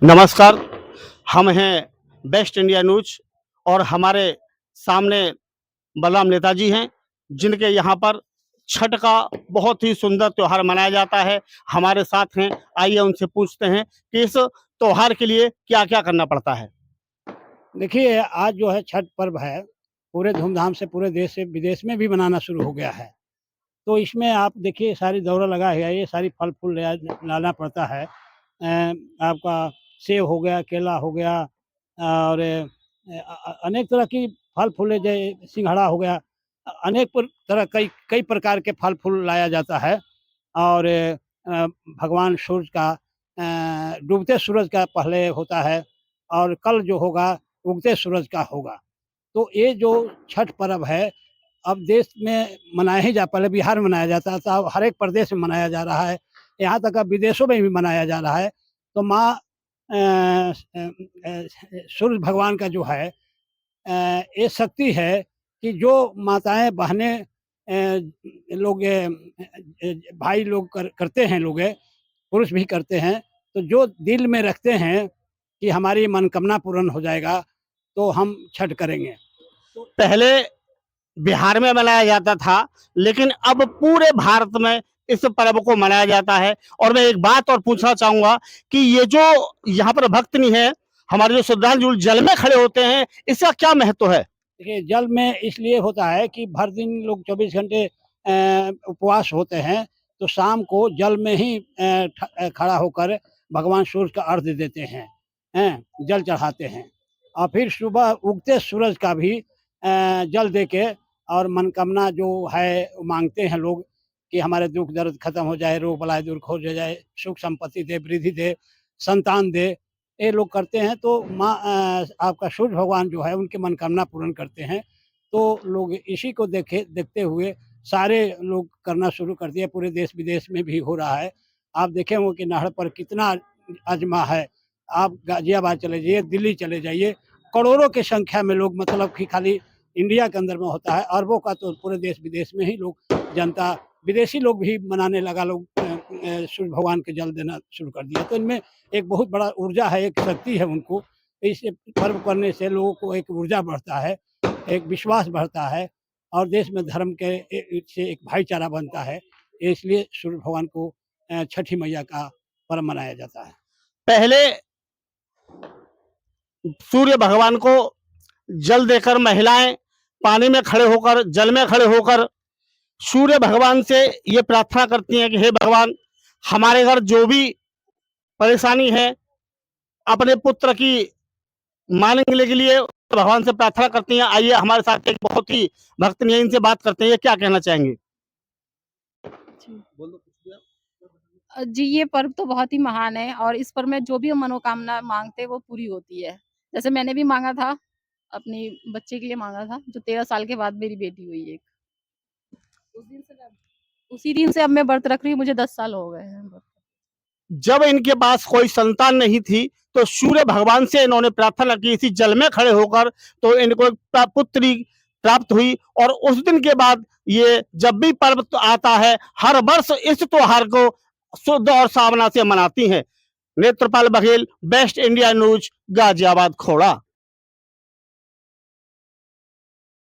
नमस्कार। हम हैं बेस्ट इंडिया न्यूज और हमारे सामने बलराम नेताजी हैं, जिनके यहाँ पर छठ का बहुत ही सुंदर त्योहार मनाया जाता है। हमारे साथ हैं, आइए उनसे पूछते हैं कि इस त्योहार के लिए क्या-क्या करना पड़ता है? देखिए, आज जो है छठ पर्व है, पूरे धूमधाम से पूरे देश से विदेश में भी मनाना शुरू हो गया है। तो इसमें आप देखिए सारी दौरा लगा है, ये सारी फल-फूल लाना पड़ता है। आपका सेब हो गया, केला हो गया और अनेक तरह की फल-फूल है सिंघाड़ा हो गया। अनेक तरह कई कई प्रकार के फल-फूल लाया जाता है और भगवान सूर्य का डूबते सूरज का पहले होता है और कल जो होगा उगते सूरज का होगा। तो ये जो छठ पर्व है, अब देश में मनाया ही जा पहले बिहार में मनाया जाता था, अब हर एक प्रदेश में मनाया जा रहा है। यहाँ तक अब विदेशों में भी मनाया जा रहा है। तो माँ सूर्य भगवान का जो है ये शक्ति है कि जो माताएँ बहनें लोग भाई लोग करते हैं लोग पुरुष भी करते हैं, तो जो दिल में रखते हैं कि हमारी मनोकामना पूर्ण हो जाएगा, तो हम छठ करेंगे। पहले बिहार में मनाया जाता था, लेकिन अब पूरे भारत में इस पर्व को मनाया जाता है। और मैं एक बात और पूछना चाहूँगा कि ये जो यहाँ पर भक्तनी है, हमारे जो श्रद्धालु जल में खड़े होते हैं, इसका क्या महत्व है? देखिए, जल में इसलिए होता है कि भर दिन लोग 24 घंटे उपवास होते हैं, तो शाम को जल में ही खड़ा होकर भगवान सूर्य का अर्घ्य देते हैं, जल चढ़ाते हैं और फिर सुबह उगते सूरज का भी जल देके और मनोकामना जो है माँगते हैं लोग कि हमारे दुःख दर्द खत्म हो जाए, रोग बलाएँ दूर हो जाए, सुख संपत्ति दे, वृद्धि दे, संतान दे। ये लोग करते हैं तो माँ आपका सूर्य भगवान जो है उनकी मनोकामना पूर्ण करते हैं। तो लोग इसी को देखते हुए सारे लोग करना शुरू कर दिए, पूरे देश-विदेश में भी हो रहा है। आप देखे होंगे कि नाहड़ पर कितना अजमा है। आप गाज़ियाबाद चले जाइए, दिल्ली चले जाइए, करोड़ों की संख्या में लोग मतलब कि खाली इंडिया के अंदर में होता है, अरबों का तो पूरे देश-विदेश में ही लोग जनता विदेशी लोग भी मनाने लगा लोग सूर्य भगवान के जल देना शुरू कर दिया। तो इनमें एक बहुत बड़ा ऊर्जा है, एक शक्ति है उनको। इस पर्व करने से लोगों को एक ऊर्जा बढ़ता है, एक विश्वास बढ़ता है और देश में धर्म के से एक भाईचारा बनता है। इसलिए सूर्य भगवान को छठी मैया का पर्व मनाया जाता है। पहले सूर्य भगवान को जल देकर महिलाएं पानी में खड़े होकर, जल में खड़े होकर सूर्य भगवान से ये प्रार्थना करती हैं कि हे भगवान, हमारे घर जो भी परेशानी है, अपने पुत्र की मांगने के लिए भगवान से प्रार्थना करती हैं। आइए हमारे साथ एक बहुत ही भक्तनी है, इनसे बात करते हैं। ये क्या कहना चाहेंगे? जी, ये पर्व तो बहुत ही महान है और इस पर्व में जो भी हम मनोकामना माँगते हैं वो पूरी होती है। जैसे मैंने भी माँगा था, अपनी बच्चे के लिए माँगा था, जो 13 साल के बाद मेरी बेटी हुई एक। उसी दिन से अब मैं व्रत रख रही हूँ, मुझे 10 साल हो गए हैं व्रत। जब इनके पास कोई संतान नहीं थी, तो सूर्य भगवान से इन्होंने प्रार्थना की, इसी जल में खड़े होकर, तो इनको एक पुत्री प्राप्त हुई। और उस दिन के बाद ये जब भी पर्व तो आता है, हर वर्ष इस त्योहार को शुद्ध और सावना से मनाती हैं। Netrapal Baghel, best India news, Ghaziabad खोड़ा।